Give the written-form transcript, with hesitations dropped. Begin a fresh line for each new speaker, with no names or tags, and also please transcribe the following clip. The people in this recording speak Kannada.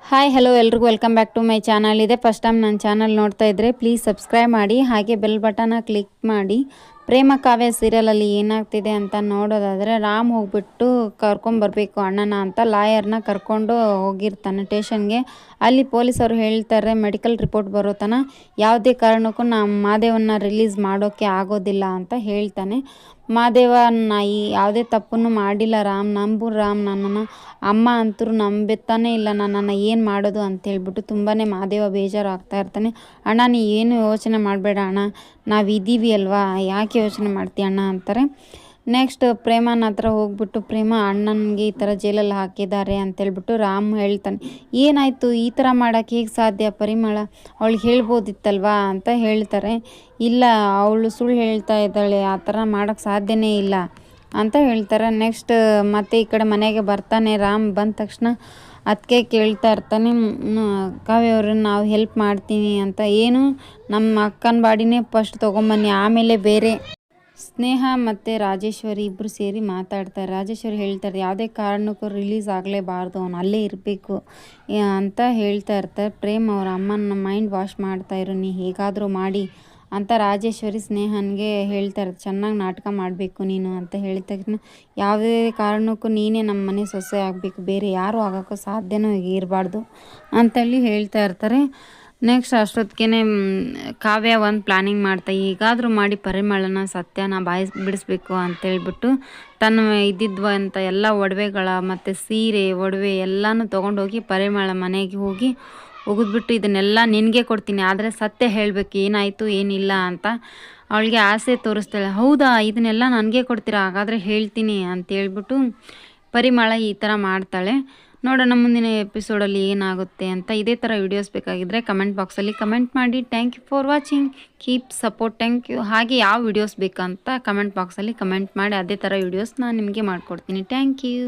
ಹಾಯ್ ಹಲೋ ಎಲ್ರಿಗೂ welcome back to my channel. ಇದೆ ಫಸ್ಟ್ ಟೈಮ್ ನನ್ನ ಚಾನಲ್ ನೋಡ್ತಾ ಇದ್ದರೆ ಪ್ಲೀಸ್ ಸಬ್ಸ್ಕ್ರೈಬ್ ಮಾಡಿ, ಹಾಗೆ ಬೆಲ್ ಬಟನ್ನ ಕ್ಲಿಕ್ ಮಾಡಿ. ಪ್ರೇಮ ಕಾವ್ಯ ಸೀರಿಯಲಲ್ಲಿ ಏನಾಗ್ತಿದೆ ಅಂತ ನೋಡೋದಾದರೆ, ರಾಮ್ ಹೋಗ್ಬಿಟ್ಟು ಕರ್ಕೊಂಬರ್ಬೇಕು ಅಣ್ಣನ ಅಂತ ಲಾಯರ್ನ ಕರ್ಕೊಂಡು ಹೋಗಿರ್ತಾನೆ ಸ್ಟೇಷನ್ಗೆ. ಅಲ್ಲಿ ಪೊಲೀಸರು ಹೇಳ್ತಾರೆ ಮೆಡಿಕಲ್ ರಿಪೋರ್ಟ್ ಬರೋ ತನಕ ಯಾವುದೇ ಕಾರಣಕ್ಕೂ ನಮ್ಮ ಮಾದೇವನ್ನ ರಿಲೀಸ್ ಮಾಡೋಕ್ಕೆ ಆಗೋದಿಲ್ಲ ಅಂತ ಹೇಳ್ತಾನೆ. ಮಾದೇವ ಯಾವುದೇ ತಪ್ಪನ್ನು ಮಾಡಿಲ್ಲ ರಾಮ್, ನಂಬು ರಾಮ್ ನನ್ನನ್ನು, ಅಮ್ಮ ಅಂತೂ ನಂಬುತ್ತಾನೇ ಇಲ್ಲ ನನ್ನನ್ನು, ಏನು ಮಾಡೋದು ಅಂತೇಳ್ಬಿಟ್ಟು ತುಂಬಾ ಮಾದೇವ ಬೇಜಾರಾಗ್ತಾ ಇರ್ತಾನೆ. ಅಣ್ಣ ನೀ ಏನು ಯೋಚನೆ ಮಾಡಬೇಡ ಅಣ್ಣ, ನಾವು ಇದ್ದೀವಿ ಅಲ್ವಾ, ಯಾಕೆ ಯೋಚನೆ ಮಾಡ್ತೀಯ ಅಣ್ಣ ಅಂತಾರೆ. ನೆಕ್ಸ್ಟ್ ಪ್ರೇಮನ ಹತ್ರ ಹೋಗ್ಬಿಟ್ಟು, ಪ್ರೇಮ ಅಣ್ಣನಿಗೆ ಈ ಥರ ಜೈಲಲ್ಲಿ ಹಾಕಿದ್ದಾರೆ ಅಂತೇಳ್ಬಿಟ್ಟು ರಾಮ್ ಹೇಳ್ತಾನೆ. ಏನಾಯಿತು, ಈ ಥರ ಮಾಡೋಕ್ಕೆ ಹೇಗೆ ಸಾಧ್ಯ ಪರಿಮಳ, ಅವಳಿಗೆ ಹೇಳ್ಬೋದಿತ್ತಲ್ವಾ ಅಂತ ಹೇಳ್ತಾರೆ. ಇಲ್ಲ ಅವಳು ಸುಳ್ಳು ಹೇಳ್ತಾ ಇದ್ದಾಳೆ, ಆ ಥರ ಮಾಡೋಕ್ಕೆ ಸಾಧ್ಯನೇ ಇಲ್ಲ ಅಂತ ಹೇಳ್ತಾರೆ. ನೆಕ್ಸ್ಟ್ ಮತ್ತೆ ಈ ಕಡೆ ಮನೆಗೆ ಬರ್ತಾನೆ ರಾಮ್. ಬಂದ ತಕ್ಷಣ ಅದಕ್ಕೆ ಕೇಳ್ತಾ ಇರ್ತಾನೆ, ಕಾವ್ಯವ್ರನ್ನ ನಾವು ಹೆಲ್ಪ್ ಮಾಡ್ತೀನಿ ಅಂತ. ಏನು, ನಮ್ಮ ಅಕ್ಕನ ಬಾಡಿನೇ ಫಸ್ಟ್ ತೊಗೊಂಬನ್ನಿ, ಆಮೇಲೆ ಬೇರೆ. ಸ್ನೇಹ ಮತ್ತು ರಾಜೇಶ್ವರಿ ಇಬ್ಬರು ಸೇರಿ ಮಾತಾಡ್ತಾರೆ. ರಾಜೇಶ್ವರಿ ಹೇಳ್ತಾರೆ ಯಾವುದೇ ಕಾರಣಕ್ಕೂ ರಿಲೀಸ್ ಆಗಲೇಬಾರ್ದು, ಅವನು ಅಲ್ಲೇ ಇರಬೇಕು ಅಂತ ಹೇಳ್ತಾ ಇರ್ತಾರೆ. ಪ್ರೇಮ್ ಅವ್ರ ಅಮ್ಮನ ಮೈಂಡ್ ವಾಶ್ ಮಾಡ್ತಾಯಿರು, ನೀ ಹೇಗಾದರೂ ಮಾಡಿ ಅಂತ ರಾಜೇಶ್ವರಿ ಸ್ನೇಹನ್ಗೆ ಹೇಳ್ತಾರೆ. ಚೆನ್ನಾಗಿ ನಾಟಕ ಮಾಡಬೇಕು ನೀನು ಅಂತ ಹೇಳಿದ ತಕ್ಷಣ, ಯಾವುದೇ ಕಾರಣಕ್ಕೂ ನೀನೇ ನಮ್ಮ ಮನೆ ಸೊಸೆ ಆಗಬೇಕು, ಬೇರೆ ಯಾರೂ ಆಗೋಕ್ಕೂ ಸಾಧ್ಯನೂ ಇರಬಾರ್ದು ಅಂತೇಳಿ ಹೇಳ್ತಾ ಇರ್ತಾರೆ. ನೆಕ್ಸ್ಟ್ ಅಷ್ಟೊತ್ತಿಗೆ ಕಾವ್ಯ ಒಂದು ಪ್ಲ್ಯಾನಿಂಗ್ ಮಾಡ್ತಾ, ಈಗಾದರೂ ಮಾಡಿ ಪರಿಮಳನ ಸತ್ಯನ ಬಿಡಿಸ್ಬೇಕು ಅಂತೇಳ್ಬಿಟ್ಟು ತನ್ನ ಇದ್ದಿದ್ವ ಅಂತ ಎಲ್ಲ ಒಡವೆಗಳ ಮತ್ತು ಸೀರೆ ಒಡವೆ ಎಲ್ಲನೂ ತೊಗೊಂಡೋಗಿ ಪರಿಮಳ ಮನೆಗೆ ಹೋಗಿ ಒಗೆದ್ಬಿಟ್ಟು, ಇದನ್ನೆಲ್ಲ ನಿನಗೆ ಕೊಡ್ತೀನಿ, ಆದರೆ ಸತ್ಯ ಹೇಳಬೇಕು ಏನಾಯಿತು ಏನಿಲ್ಲ ಅಂತ ಅವಳಿಗೆ ಆಸೆ ತೋರಿಸ್ತಾಳೆ. ಹೌದಾ, ಇದನ್ನೆಲ್ಲ ನನಗೆ ಕೊಡ್ತೀರಾ, ಹಾಗಾದರೆ ಹೇಳ್ತೀನಿ ಅಂತೇಳ್ಬಿಟ್ಟು ಪರಿಮಳ ಈ ಥರ ಮಾಡ್ತಾಳೆ. ನೋಡೋಣ ಮುಂದಿನ ಎಪಿಸೋಡಲ್ಲಿ ಏನಾಗುತ್ತೆ ಅಂತ. ಇದೇ ಥರ ವಿಡಿಯೋಸ್ ಬೇಕಾಗಿದ್ದರೆ ಕಮೆಂಟ್ ಬಾಕ್ಸಲ್ಲಿ ಕಮೆಂಟ್ ಮಾಡಿ. Thank you for watching, keep support, thank you. ಹಾಗೆ ಯಾವ ವಿಡಿಯೋಸ್ ಬೇಕಂತ ಕಮೆಂಟ್ ಬಾಕ್ಸಲ್ಲಿ ಕಮೆಂಟ್ ಮಾಡಿ, ಅದೇ ಥರ ವಿಡಿಯೋಸ್ ನಾನು ನಿಮಗೆ ಮಾಡಿಕೊಡ್ತೀನಿ. Thank you.